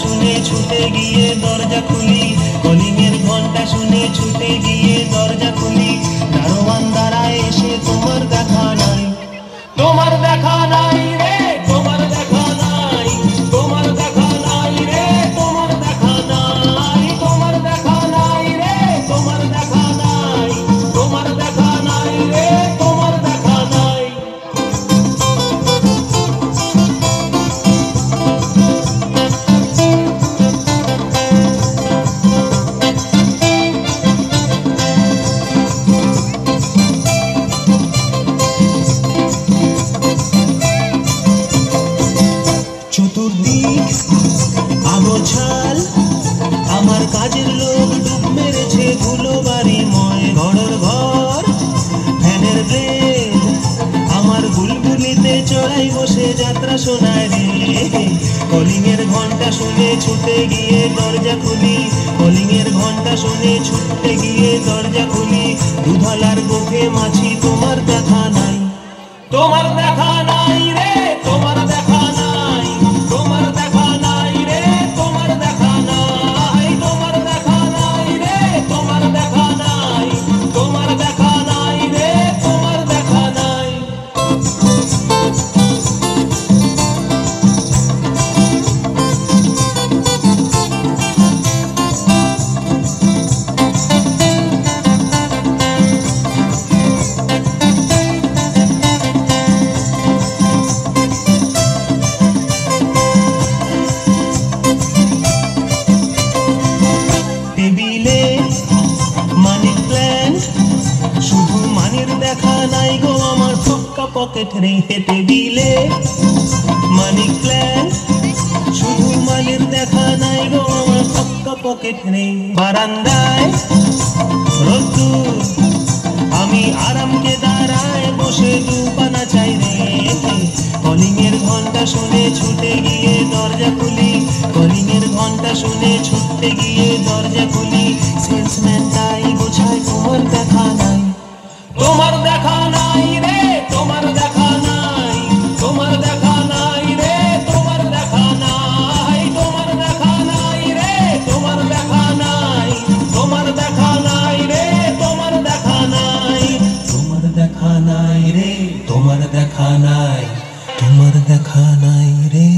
শুনে ছুটে গিয়ে দরজা খুলি, কলিং এর ঘন্টা শুনে ছুটে গিয়ে দরজা খুলি। দারোয়ান দাঁড়ায় এসে তোমার দেখা নাই, তোমার দেখা নাই রে, তোমার দেখা নাই, তোমার দেখা নাই রে, তোমার দেখা নাই, তোমার দেখা নাই রে, তোমার দেখা নাই, তোমার দেখা নাই রে, তোমার দেখা নাই। চতুর্দিক আবছাল, আমার কাজের লোক ডুব মেরেছে ধুলো বাড়িময় ঘরের ঘর। ফ্যানের ব্লেড আমার বুলবুলিতে চড়াই বসে যাত্রা শোনায় রে। কলিং এর ঘন্টা শুনে ছুটে গিয়ে দরজা খুলি, কলিং এর ঘন্টা শুনে ছুটে গিয়ে দরজা খুলি। দুধলার বুকে মাছি তোমার দেখা নাই, তোমার দেখা নাই রে, তোমার দেখা নাই, তোমার দেখা নাই রে, তোমার দেখা নাই, তোমার দেখা নাই রে, তোমার দেখা নাই, তোমার দেখা নাই রে, তোমার দেখা নাই। টেবিলে মানি প্ল্যান্ট, শুধু মানির দেখা নাই গো আমার ফক্কা পকেট রে। টেবিলে মানি প্ল্যান্ট, শুধু মানির দেখা নাই গো আমার ফক্কা পকেট রে। বারান্দায় রোদ্দুর, আমি আরামকে দাঁড়ায় বসে দুপানা চাই রে। কলিং এর ঘন্টা শুনে ছুটে গিয়ে দরজা খুলি, কলিং এর ঘন্টা শুনে ছুটে গিয়ে দরজা খুলি। সেলসম্যান তাই গোছায় তোমার দেখা নাই, তোমার দেখা নাই রে, তোমার দেখা নাই, তোমার দেখা নাই রে, তোমার দেখা নাই, তোমার দেখা নাই রে, তোমার দেখা নাই, তোমার দেখা নাই রে, তোমার দেখা নাই, তোমার দেখা নাই রে, তোমার দেখা নাই, তোমার দেখা নাই রে।